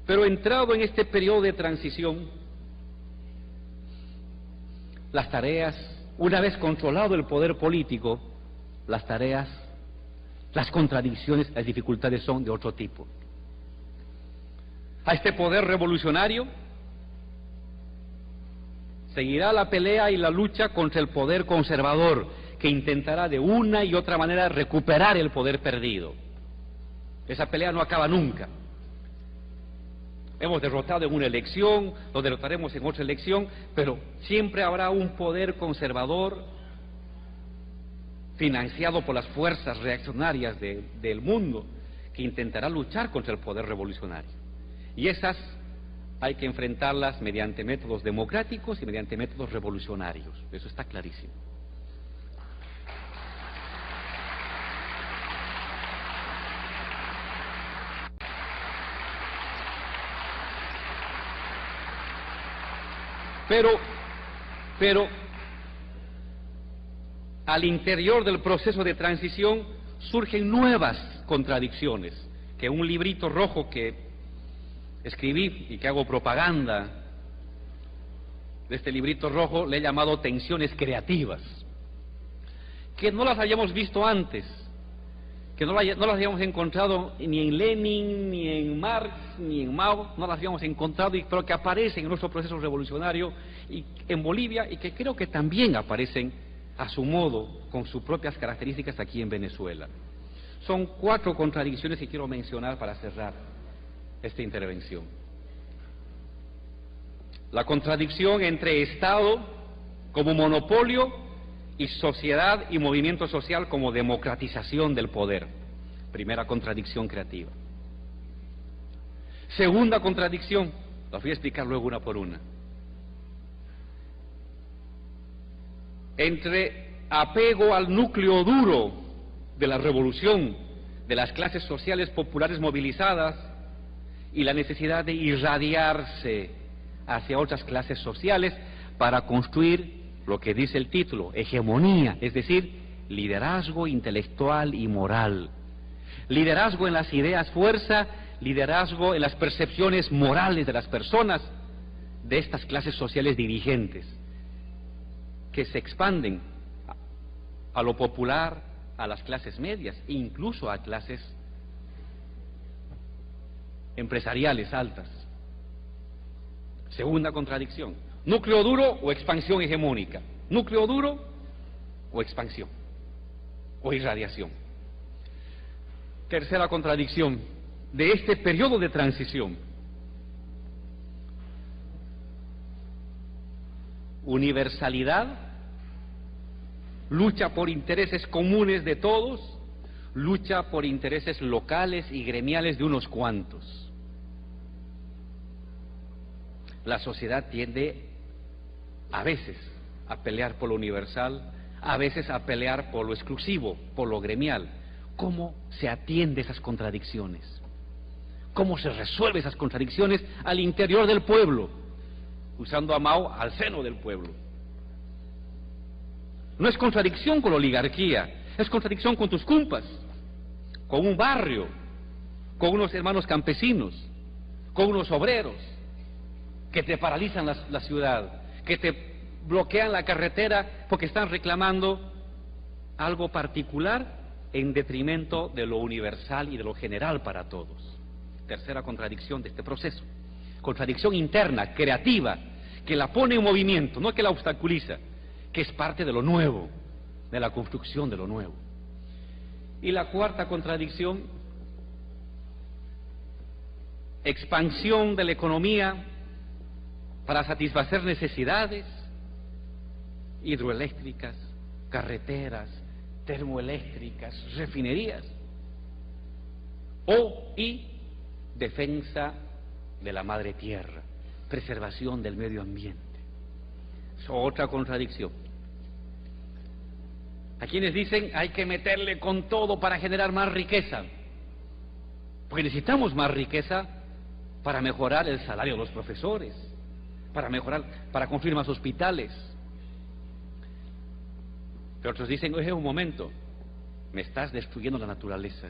Pero entrado en este periodo de transición, las tareas, una vez controlado el poder político, las tareas, las contradicciones, las dificultades son de otro tipo. A este poder revolucionario seguirá la pelea y la lucha contra el poder conservador, que intentará de una y otra manera recuperar el poder perdido. Esa pelea no acaba nunca. Hemos derrotado en una elección, lo derrotaremos en otra elección, pero siempre habrá un poder conservador financiado por las fuerzas reaccionarias del mundo que intentará luchar contra el poder revolucionario. Y esas hay que enfrentarlas mediante métodos democráticos y mediante métodos revolucionarios. Eso está clarísimo. Pero al interior del proceso de transición surgen nuevas contradicciones, que un librito rojo que escribí y que hago propaganda de este librito rojo le he llamado tensiones creativas, que no las habíamos visto antes, que no las habíamos encontrado ni en Lenin, ni en Marx, ni en Mao, no las habíamos encontrado, pero que aparecen en nuestro proceso revolucionario y en Bolivia, y que creo que también aparecen a su modo, con sus propias características aquí en Venezuela. Son 4 contradicciones que quiero mencionar para cerrar esta intervención. La contradicción entre Estado como monopolio y sociedad y movimiento social como democratización del poder. Primera contradicción creativa. Segunda contradicción, las voy a explicar luego una por una. Entre apego al núcleo duro de la revolución, de las clases sociales populares movilizadas, y la necesidad de irradiarse hacia otras clases sociales para construir lo que dice el título, hegemonía, es decir, liderazgo intelectual y moral. Liderazgo en las ideas fuerza, liderazgo en las percepciones morales de las personas, de estas clases sociales dirigentes, que se expanden a lo popular, a las clases medias, e incluso a clases empresariales altas. Segunda contradicción, núcleo duro o expansión hegemónica, núcleo duro o expansión o irradiación. Tercera contradicción de este periodo de transición, universalidad, lucha por intereses comunes de todos, lucha por intereses locales y gremiales de unos cuantos. La sociedad tiende a veces a pelear por lo universal, a veces a pelear por lo exclusivo, por lo gremial. ¿Cómo se atiende esas contradicciones? ¿Cómo se resuelve esas contradicciones al interior del pueblo? Usando a Mao, al seno del pueblo. No es contradicción con la oligarquía, es contradicción con tus cumpas, con un barrio, con unos hermanos campesinos, con unos obreros que te paralizan la ciudad, que te bloquean la carretera porque están reclamando algo particular en detrimento de lo universal y de lo general para todos. Tercera contradicción de este proceso. Contradicción interna, creativa, que la pone en movimiento, no que la obstaculiza, que es parte de lo nuevo, de la construcción de lo nuevo. Y la cuarta contradicción, expansión de la economía para satisfacer necesidades hidroeléctricas, carreteras, termoeléctricas, refinerías, y defensa de la madre tierra, preservación del medio ambiente. Es otra contradicción. A quienes dicen hay que meterle con todo para generar más riqueza, porque necesitamos más riqueza para mejorar el salario de los profesores, para construir más hospitales. Pero otros dicen, oye, un momento, me estás destruyendo la naturaleza,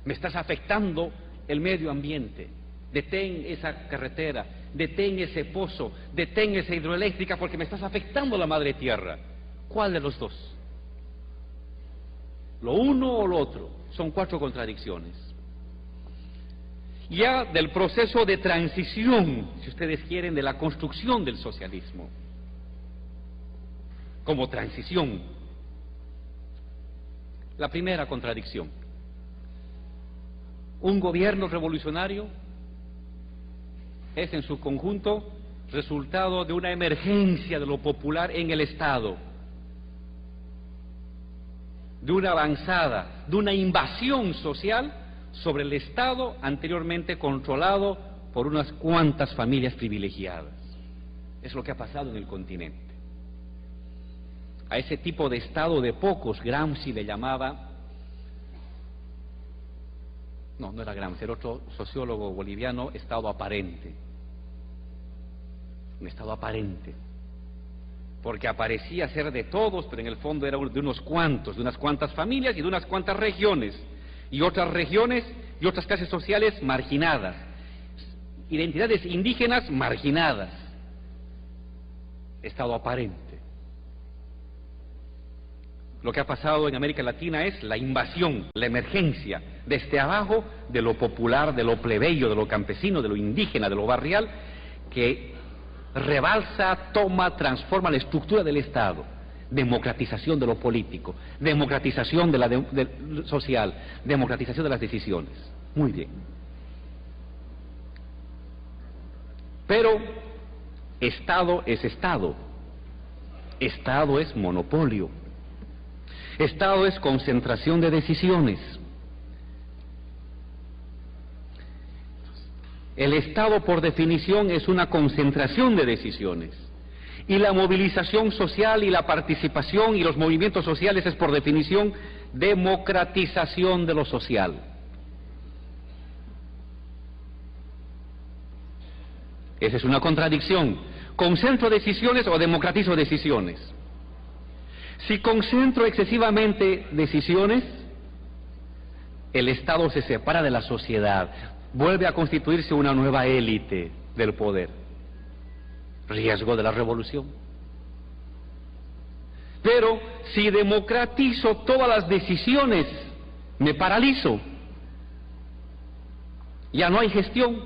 me estás afectando el medio ambiente, detén esa carretera, detén ese pozo, detén esa hidroeléctrica porque me estás afectando la madre tierra. ¿Cuál de los dos? ¿Lo uno o lo otro? Son 4 contradicciones. Ya del proceso de transición, si ustedes quieren, de la construcción del socialismo, como transición. La primera contradicción: un gobierno revolucionario es en su conjunto resultado de una emergencia de lo popular en el Estado, de una avanzada, de una invasión social sobre el Estado anteriormente controlado por unas cuantas familias privilegiadas. Es lo que ha pasado en el continente. A ese tipo de Estado de pocos, Gramsci le llamaba, no era Gramsci, era otro sociólogo boliviano, Estado aparente. Un Estado aparente, porque aparecía ser de todos, pero en el fondo era de unos cuantos, de unas cuantas familias y de unas cuantas regiones, y otras regiones y otras clases sociales marginadas, identidades indígenas marginadas. Estado aparente. Lo que ha pasado en América Latina es la invasión, la emergencia desde abajo de lo popular, de lo plebeyo, de lo campesino, de lo indígena, de lo barrial, que rebalsa, toma, transforma la estructura del Estado. Democratización de lo político, democratización de la social, democratización de las decisiones. Muy bien. Pero Estado es Estado. Estado es monopolio. Estado es concentración de decisiones. El Estado, por definición, es una concentración de decisiones. Y la movilización social y la participación y los movimientos sociales es, por definición, democratización de lo social. Esa es una contradicción. ¿Concentro decisiones o democratizo decisiones? Si concentro excesivamente decisiones, el Estado se separa de la sociedad, vuelve a constituirse una nueva élite del poder. Riesgo de la revolución. Pero si democratizo todas las decisiones, me paralizo. Ya no hay gestión.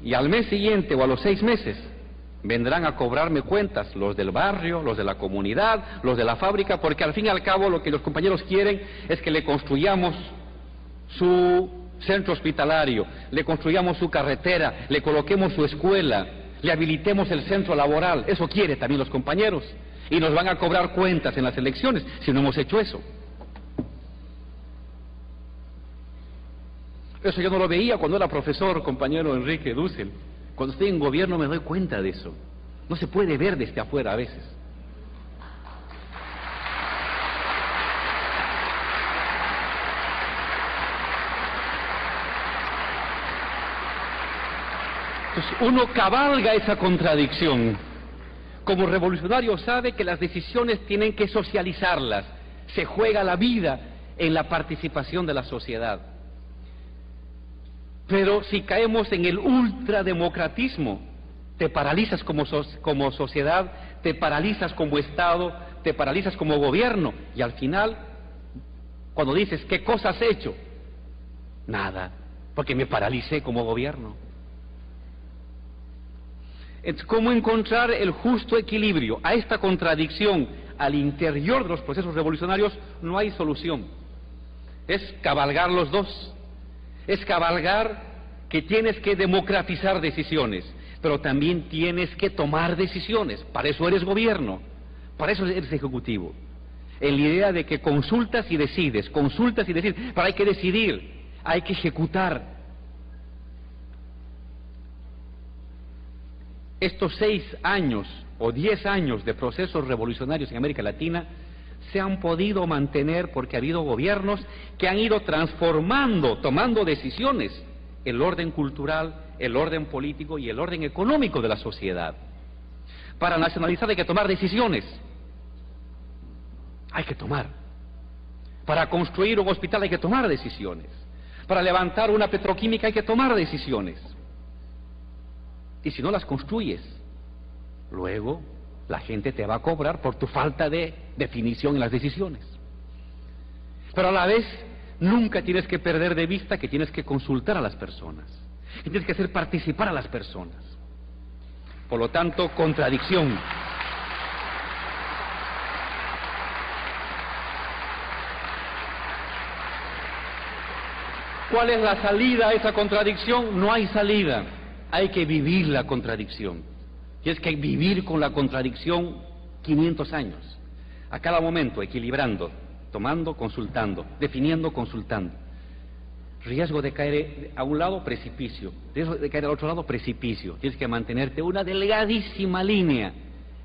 Y al mes siguiente o a los 6 meses vendrán a cobrarme cuentas los del barrio, los de la comunidad, los de la fábrica, porque al fin y al cabo lo que los compañeros quieren es que le construyamos su centro hospitalario, le construyamos su carretera, le coloquemos su escuela, le habilitemos el centro laboral. Eso quiere también los compañeros, y nos van a cobrar cuentas en las elecciones si no hemos hecho eso. Eso yo no lo veía cuando era profesor, compañero Enrique Dussel. Cuando estoy en gobierno me doy cuenta de eso. No se puede ver desde afuera a veces. Entonces uno cabalga esa contradicción. Como revolucionario sabe que las decisiones tienen que socializarlas. Se juega la vida en la participación de la sociedad. Pero si caemos en el ultrademocratismo, te paralizas como sociedad, te paralizas como Estado, te paralizas como gobierno, y al final, cuando dices, ¿qué cosa has hecho? Nada, porque me paralicé como gobierno. ¿Cómo encontrar el justo equilibrio? A esta contradicción al interior de los procesos revolucionarios no hay solución. Es cabalgar los dos. Es cabalgar que tienes que democratizar decisiones, pero también tienes que tomar decisiones. Para eso eres gobierno, para eso eres ejecutivo. En la idea de que consultas y decides, pero hay que decidir, hay que ejecutar. Estos 6 años o 10 años de procesos revolucionarios en América Latina se han podido mantener porque ha habido gobiernos que han ido transformando, tomando decisiones, el orden cultural, el orden político y el orden económico de la sociedad. Para nacionalizar hay que tomar decisiones. Hay que tomar. Para construir un hospital hay que tomar decisiones. Para levantar una petroquímica hay que tomar decisiones. Y si no las construyes, luego la gente te va a cobrar por tu falta de definición en las decisiones. Pero a la vez, nunca tienes que perder de vista que tienes que consultar a las personas, que tienes que hacer participar a las personas. Por lo tanto, contradicción. ¿Cuál es la salida a esa contradicción? No hay salida. Hay que vivir la contradicción. Y es que vivir con la contradicción 500 años. A cada momento, equilibrando, tomando, consultando, definiendo, consultando. Riesgo de caer a un lado, precipicio. Riesgo de caer al otro lado, precipicio. Tienes que mantenerte una delgadísima línea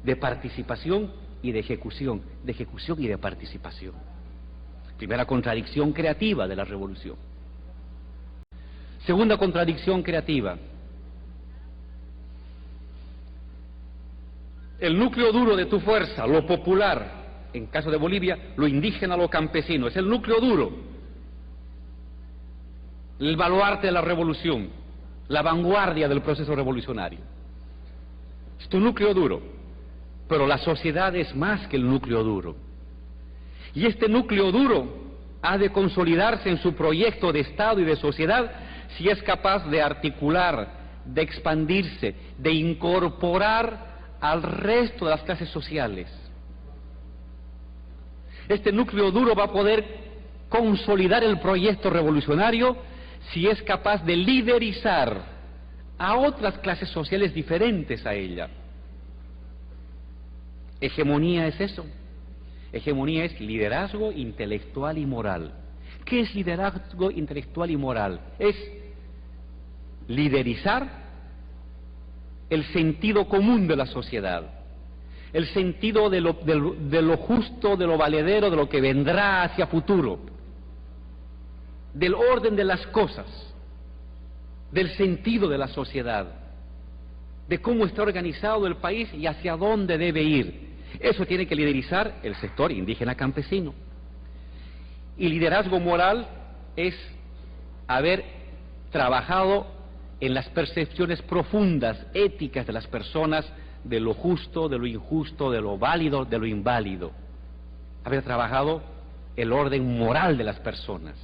de participación y de ejecución y de participación. Primera contradicción creativa de la revolución. Segunda contradicción creativa. El núcleo duro de tu fuerza, lo popular, en caso de Bolivia, lo indígena, lo campesino, es el núcleo duro, el baluarte de la revolución, la vanguardia del proceso revolucionario. Es tu núcleo duro, pero la sociedad es más que el núcleo duro. Y este núcleo duro ha de consolidarse en su proyecto de Estado y de sociedad si es capaz de articular, de expandirse, de incorporar al resto de las clases sociales. Este núcleo duro va a poder consolidar el proyecto revolucionario si es capaz de liderizar a otras clases sociales diferentes a ella. Hegemonía es eso. Hegemonía es liderazgo intelectual y moral. ¿Qué es liderazgo intelectual y moral? Es liderizar el sentido común de la sociedad, el sentido de lo justo, de lo valedero, de lo que vendrá hacia futuro, del orden de las cosas, del sentido de la sociedad, de cómo está organizado el país y hacia dónde debe ir. Eso tiene que liderizar el sector indígena campesino. Y liderazgo moral es haber trabajado en las percepciones profundas, éticas de las personas, de lo justo, de lo injusto, de lo válido, de lo inválido. Haber trabajado el orden moral de las personas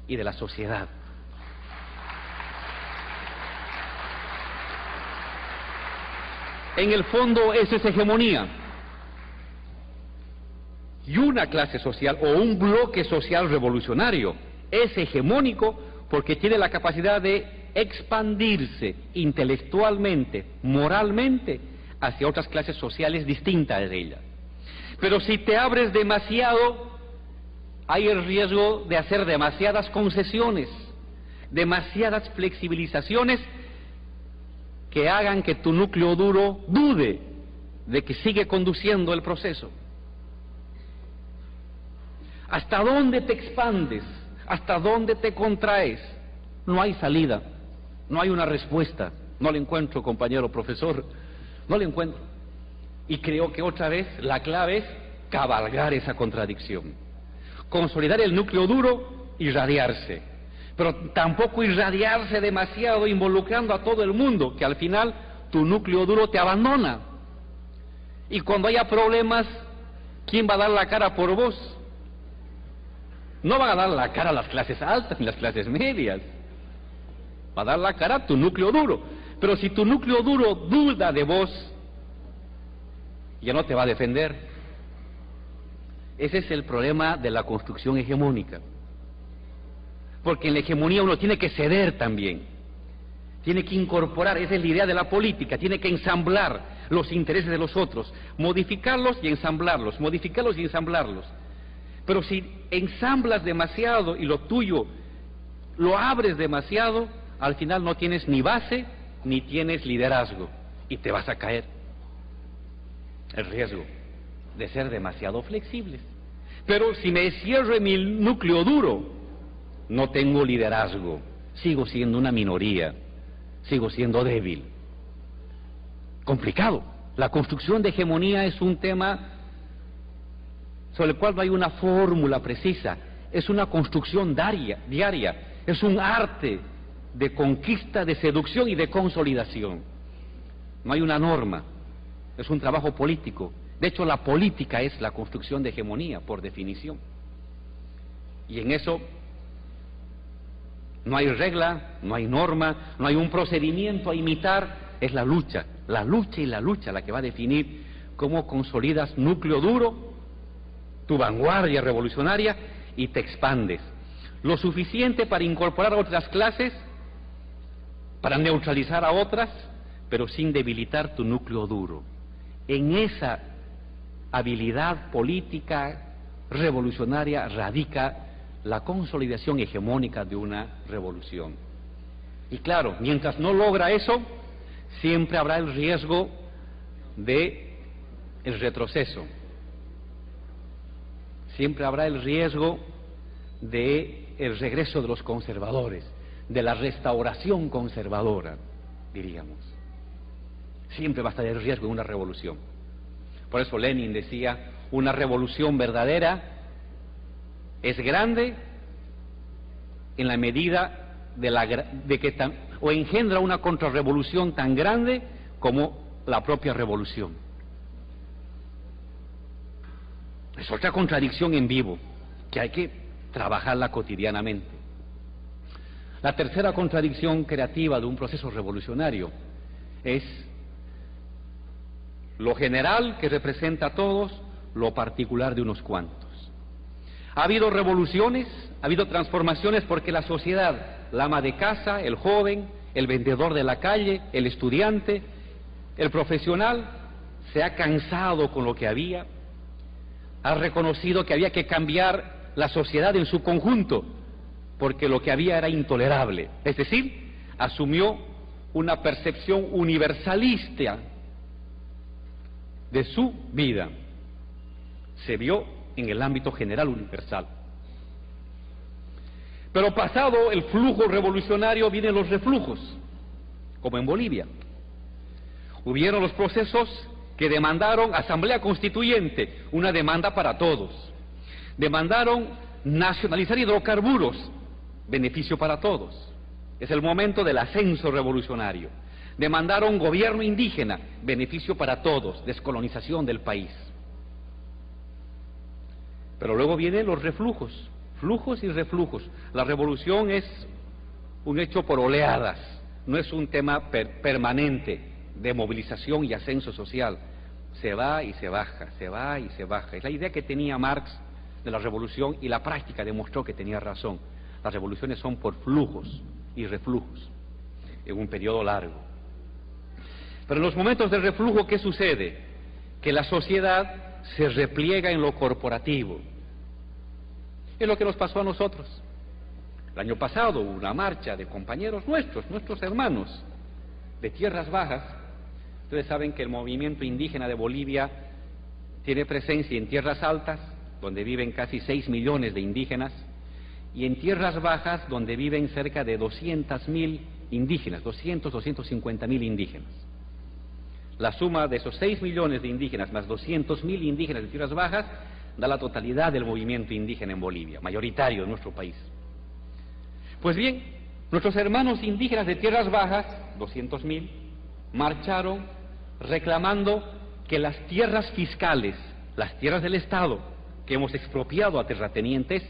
y de la sociedad. En el fondo, eso es hegemonía. Y una clase social o un bloque social revolucionario es hegemónico porque tiene la capacidad de expandirse intelectualmente, moralmente, hacia otras clases sociales distintas de ella. Pero si te abres demasiado, hay el riesgo de hacer demasiadas concesiones, demasiadas flexibilizaciones que hagan que tu núcleo duro dude de que sigue conduciendo el proceso. ¿Hasta dónde te expandes? ¿Hasta dónde te contraes? No hay salida, no hay una respuesta. No la encuentro, compañero profesor, no la encuentro. Y creo que otra vez la clave es cabalgar esa contradicción. Consolidar el núcleo duro, irradiarse. Pero tampoco irradiarse demasiado involucrando a todo el mundo, que al final tu núcleo duro te abandona. Y cuando haya problemas, ¿quién va a dar la cara por vos? No van a dar la cara a las clases altas ni las clases medias. Va a dar la cara tu núcleo duro. Pero si tu núcleo duro duda de vos, ya no te va a defender. Ese es el problema de la construcción hegemónica. Porque en la hegemonía uno tiene que ceder también. Tiene que incorporar, esa es la idea de la política, tiene que ensamblar los intereses de los otros, modificarlos y ensamblarlos, modificarlos y ensamblarlos. Pero si ensamblas demasiado y lo tuyo lo abres demasiado, al final no tienes ni base ni tienes liderazgo y te vas a caer. El riesgo de ser demasiado flexibles. Pero si me cierro en mi núcleo duro, no tengo liderazgo, sigo siendo una minoría, sigo siendo débil. Complicado. La construcción de hegemonía es un tema sobre el cual no hay una fórmula precisa, es una construcción diaria, Es un arte de conquista, de seducción y de consolidación. No hay una norma, es un trabajo político. De hecho, la política es la construcción de hegemonía, por definición. Y en eso no hay regla, no hay norma, no hay un procedimiento a imitar, es la lucha y la lucha la que va a definir cómo consolidas núcleo duro, tu vanguardia revolucionaria, y te expandes. Lo suficiente para incorporar a otras clases, para neutralizar a otras, pero sin debilitar tu núcleo duro. En esa habilidad política revolucionaria radica la consolidación hegemónica de una revolución. Y claro, mientras no logra eso, siempre habrá el riesgo de el retroceso. Siempre habrá el riesgo de el regreso de los conservadores, de la restauración conservadora, diríamos. Siempre va a estar el riesgo de una revolución. Por eso Lenin decía, una revolución verdadera es grande en la medida de que engendra una contrarrevolución tan grande como la propia revolución. Es otra contradicción en vivo que hay que trabajarla cotidianamente. La tercera contradicción creativa de un proceso revolucionario es lo general que representa a todos, lo particular de unos cuantos. Ha habido revoluciones, ha habido transformaciones porque la sociedad, la ama de casa, el joven, el vendedor de la calle, el estudiante, el profesional, se ha cansado con lo que había, ha reconocido que había que cambiar la sociedad en su conjunto, porque lo que había era intolerable. Es decir, asumió una percepción universalista de su vida. Se vio en el ámbito general universal. Pero pasado el flujo revolucionario vienen los reflujos, como en Bolivia. Hubieron los procesos que demandaron asamblea constituyente, una demanda para todos. Demandaron nacionalizar hidrocarburos, beneficio para todos. Es el momento del ascenso revolucionario. Demandaron gobierno indígena, beneficio para todos, descolonización del país. Pero luego vienen los reflujos, flujos y reflujos. La revolución es un hecho por oleadas, no es un tema permanente de movilización y ascenso social. Se va y se baja, se va y se baja. Es la idea que tenía Marx de la revolución y la práctica demostró que tenía razón. Las revoluciones son por flujos y reflujos en un periodo largo. Pero en los momentos de reflujo, ¿qué sucede? Que la sociedad se repliega en lo corporativo. Es lo que nos pasó a nosotros. El año pasado hubo una marcha de compañeros nuestros hermanos de tierras bajas. Ustedes saben que el movimiento indígena de Bolivia tiene presencia en tierras altas, donde viven casi 6 millones de indígenas, y en tierras bajas, donde viven cerca de 200.000 indígenas, 250.000 indígenas. La suma de esos 6 millones de indígenas más 200.000 indígenas de tierras bajas da la totalidad del movimiento indígena en Bolivia, mayoritario en nuestro país. Pues bien, nuestros hermanos indígenas de tierras bajas, 200.000, marcharon reclamando que las tierras fiscales, las tierras del Estado, que hemos expropiado a terratenientes,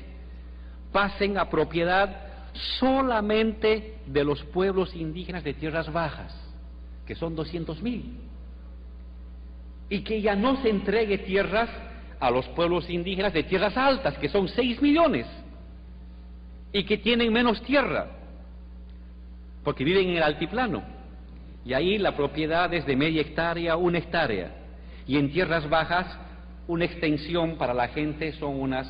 pasen a propiedad solamente de los pueblos indígenas de tierras bajas, que son 200.000, y que ya no se entregue tierras a los pueblos indígenas de tierras altas, que son 6 millones, y que tienen menos tierra, porque viven en el altiplano, y ahí la propiedad es de media hectárea, 1 hectárea, y en tierras bajas una extensión para la gente son unas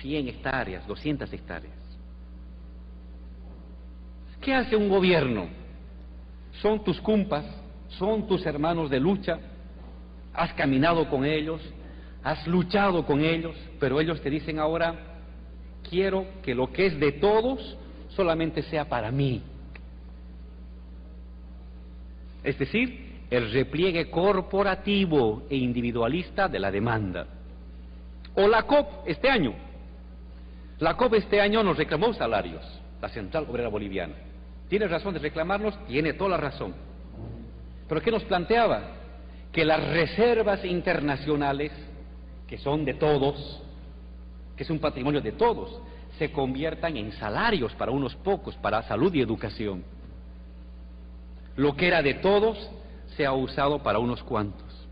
100 hectáreas, 200 hectáreas. ¿Qué hace un gobierno? Son tus cumpas, son tus hermanos de lucha, has caminado con ellos, has luchado con ellos, pero ellos te dicen ahora, quiero que lo que es de todos solamente sea para mí. Es decir, el repliegue corporativo e individualista de la demanda. O la COP este año. La COP este año nos reclamó salarios. la Central Obrera Boliviana. ¿Tiene razón de reclamarnos? Tiene toda la razón. ¿Pero qué nos planteaba? Que las reservas internacionales, que son de todos, que es un patrimonio de todos, se conviertan en salarios para unos pocos, para salud y educación. Lo que era de todos se ha usado para unos cuantos.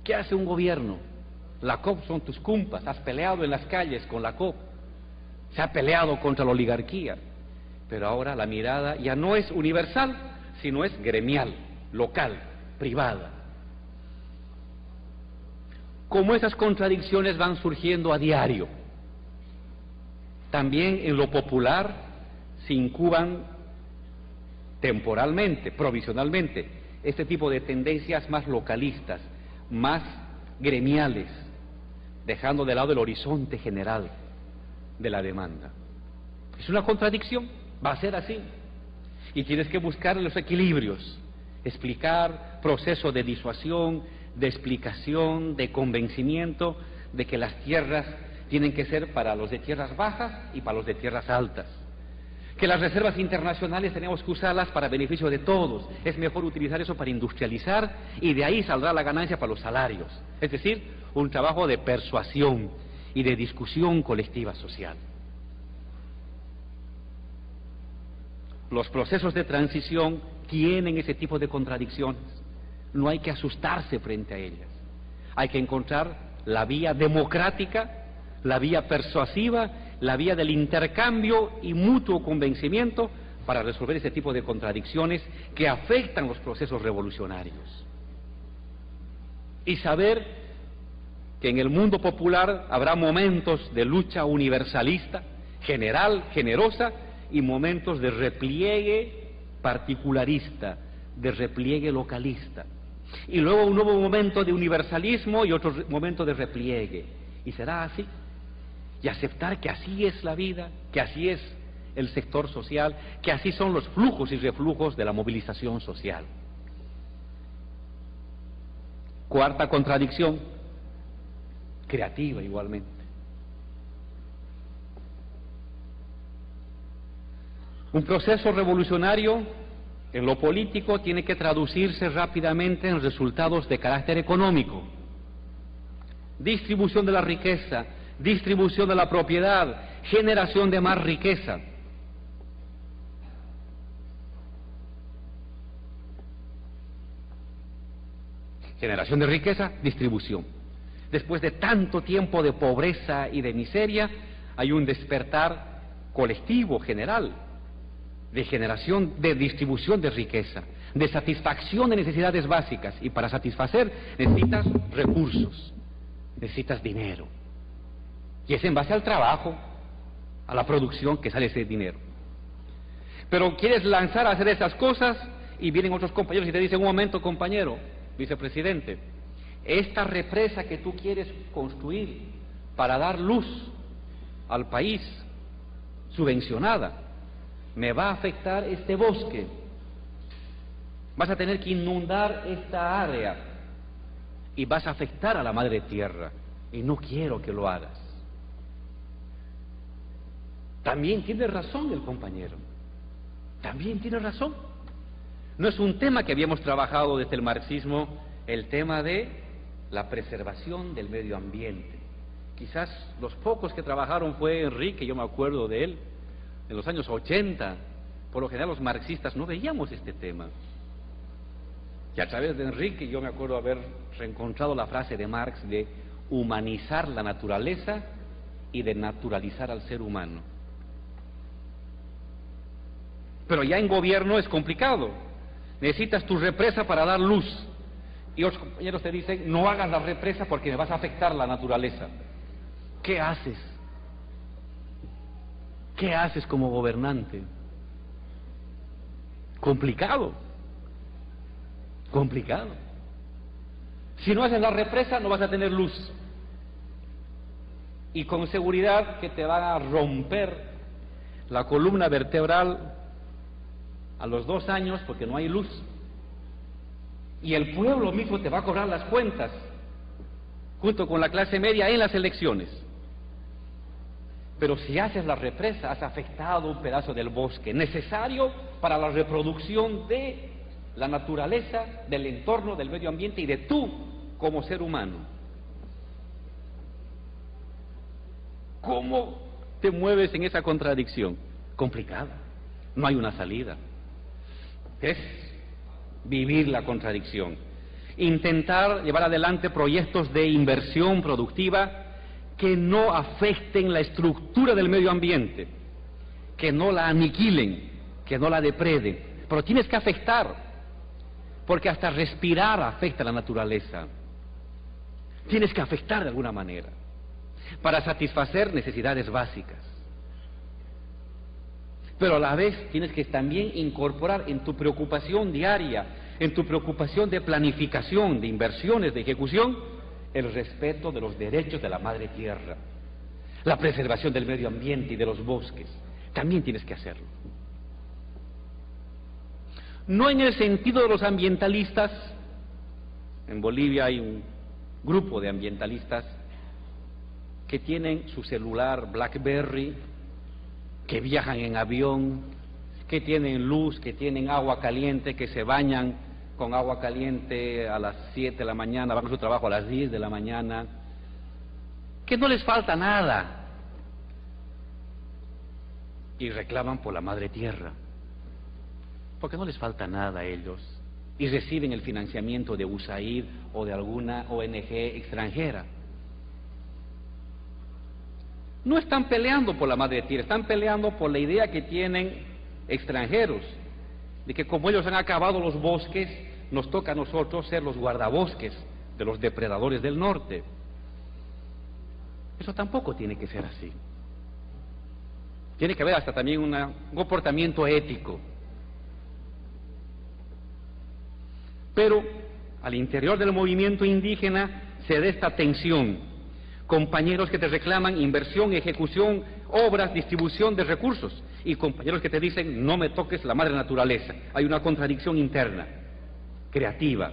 ¿Qué hace un gobierno? La COP son tus cumpas, has peleado en las calles con la COP, se ha peleado contra la oligarquía, pero ahora la mirada ya no es universal, sino es gremial, local, privada. Como esas contradicciones van surgiendo a diario, también en lo popular se incuban temporalmente, provisionalmente, este tipo de tendencias más localistas, más gremiales, dejando de lado el horizonte general de la demanda. Es una contradicción, va a ser así. Y tienes que buscar los equilibrios, explicar procesos de disuasión, de explicación, de convencimiento de que las tierras tienen que ser para los de tierras bajas y para los de tierras altas. Que las reservas internacionales tenemos que usarlas para beneficio de todos. Es mejor utilizar eso para industrializar y de ahí saldrá la ganancia para los salarios. Es decir, un trabajo de persuasión y de discusión colectiva social. Los procesos de transición tienen ese tipo de contradicciones. No hay que asustarse frente a ellas. Hay que encontrar la vía democrática, la vía persuasiva, la vía del intercambio y mutuo convencimiento para resolver ese tipo de contradicciones que afectan los procesos revolucionarios. Y saber que en el mundo popular habrá momentos de lucha universalista, general, generosa, y momentos de repliegue particularista, de repliegue localista. Y luego un nuevo momento de universalismo y otro momento de repliegue. Y será así. Y aceptar que así es la vida, que así es el sector social, que así son los flujos y reflujos de la movilización social. Cuarta contradicción, creativa igualmente. Un proceso revolucionario en lo político tiene que traducirse rápidamente en resultados de carácter económico. Distribución de la riqueza, distribución de la propiedad, generación de más riqueza. Generación de riqueza, distribución. Después de tanto tiempo de pobreza y de miseria, hay un despertar colectivo, general, de generación, de distribución de riqueza, de satisfacción de necesidades básicas. Y para satisfacer necesitas recursos, necesitas dinero. Y es en base al trabajo, a la producción que sale ese dinero. Pero quieres lanzar a hacer esas cosas y vienen otros compañeros y te dicen: un momento, compañero, vicepresidente, esta represa que tú quieres construir para dar luz al país, subvencionada, me va a afectar este bosque. Vas a tener que inundar esta área y vas a afectar a la madre tierra. Y no quiero que lo hagas. También tiene razón el compañero. También tiene razón. No es un tema que habíamos trabajado desde el marxismo, el tema de la preservación del medio ambiente. Quizás los pocos que trabajaron fue Enrique, yo me acuerdo de él, en los años 80. Por lo general los marxistas no veíamos este tema. Y a través de Enrique yo me acuerdo haber reencontrado la frase de Marx de humanizar la naturaleza y de naturalizar al ser humano. Pero ya en gobierno es complicado. Necesitas tu represa para dar luz. Y los compañeros te dicen: no hagas la represa porque me vas a afectar la naturaleza. ¿Qué haces? ¿Qué haces como gobernante? Complicado. Complicado. Si no haces la represa, no vas a tener luz. Y con seguridad que te van a romper la columna vertebral a los 2 años porque no hay luz. Y el pueblo mismo te va a cobrar las cuentas, junto con la clase media en las elecciones. Pero si haces la represa, has afectado un pedazo del bosque necesario para la reproducción de la naturaleza, del entorno, del medio ambiente y de tú como ser humano. ¿Cómo te mueves en esa contradicción? Complicada. No hay una salida. Es vivir la contradicción. Intentar llevar adelante proyectos de inversión productiva que no afecten la estructura del medio ambiente, que no la aniquilen, que no la depreden. Pero tienes que afectar, porque hasta respirar afecta a la naturaleza. Tienes que afectar de alguna manera, para satisfacer necesidades básicas. Pero a la vez tienes que también incorporar en tu preocupación diaria, en tu preocupación de planificación, de inversiones, de ejecución, el respeto de los derechos de la madre tierra, la preservación del medio ambiente y de los bosques. También tienes que hacerlo. No en el sentido de los ambientalistas. En Bolivia hay un grupo de ambientalistas que tienen su celular BlackBerry, que viajan en avión, que tienen luz, que tienen agua caliente, que se bañan con agua caliente a las 7 de la mañana, van a su trabajo a las 10 de la mañana, que no les falta nada, y reclaman por la madre tierra, porque no les falta nada a ellos, y reciben el financiamiento de USAID o de alguna ONG extranjera. No están peleando por la madre tierra, están peleando por la idea que tienen extranjeros, de que como ellos han acabado los bosques, nos toca a nosotros ser los guardabosques de los depredadores del norte. Eso tampoco tiene que ser así. Tiene que haber hasta también un comportamiento ético. Pero al interior del movimiento indígena se da esta tensión. Compañeros que te reclaman inversión, ejecución, obras, distribución de recursos, y compañeros que te dicen no me toques la madre naturaleza. Hay una contradicción interna, creativa,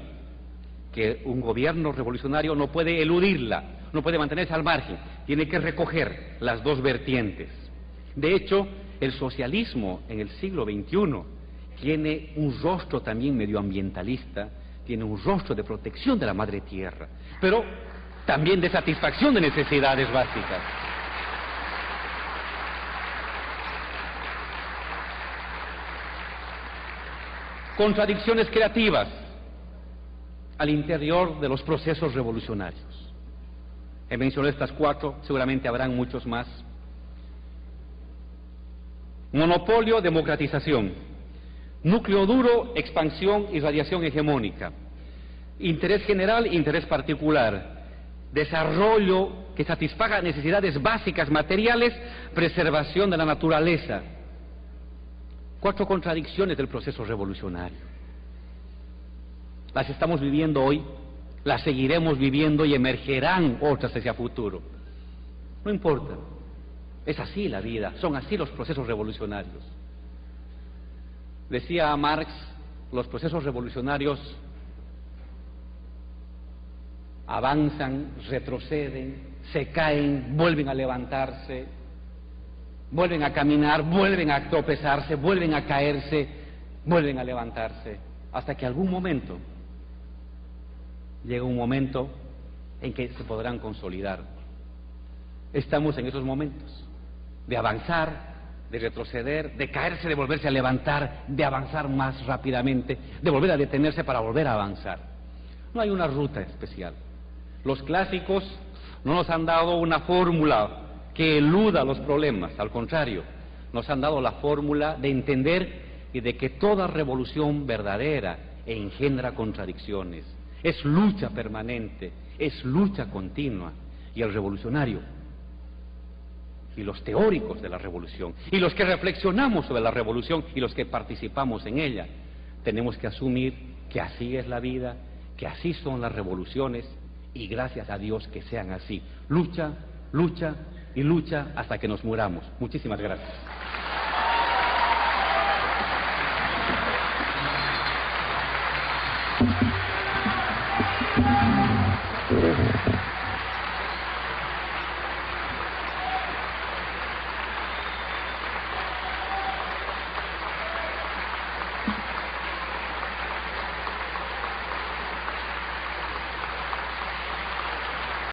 que un gobierno revolucionario no puede eludirla, no puede mantenerse al margen, tiene que recoger las dos vertientes. De hecho, el socialismo en el siglo XXI tiene un rostro también medioambientalista, tiene un rostro de protección de la madre tierra, pero también de satisfacción de necesidades básicas. Contradicciones creativas al interior de los procesos revolucionarios. He mencionado estas 4, seguramente habrán muchos más. Monopolio, democratización. Núcleo duro, expansión y radiación hegemónica. Interés general, interés particular. Desarrollo que satisfaga necesidades básicas materiales, preservación de la naturaleza. 4 contradicciones del proceso revolucionario. Las estamos viviendo hoy, las seguiremos viviendo y emergerán otras hacia futuro. No importa, es así la vida, son así los procesos revolucionarios. Decía Marx, los procesos revolucionarios avanzan, retroceden, se caen, vuelven a levantarse, vuelven a caminar, vuelven a tropezarse, vuelven a caerse, vuelven a levantarse, hasta que algún momento llega un momento en que se podrán consolidar. Estamos en esos momentos de avanzar, de retroceder, de caerse, de volverse a levantar, de avanzar más rápidamente, de volver a detenerse para volver a avanzar. No hay una ruta especial. Los clásicos no nos han dado una fórmula que eluda los problemas, al contrario, nos han dado la fórmula de entender y de que toda revolución verdadera engendra contradicciones. Es lucha permanente, es lucha continua, y el revolucionario y los teóricos de la revolución y los que reflexionamos sobre la revolución y los que participamos en ella tenemos que asumir que así es la vida, que así son las revoluciones, y gracias a Dios que sean así. Lucha, lucha y lucha hasta que nos muramos. Muchísimas gracias.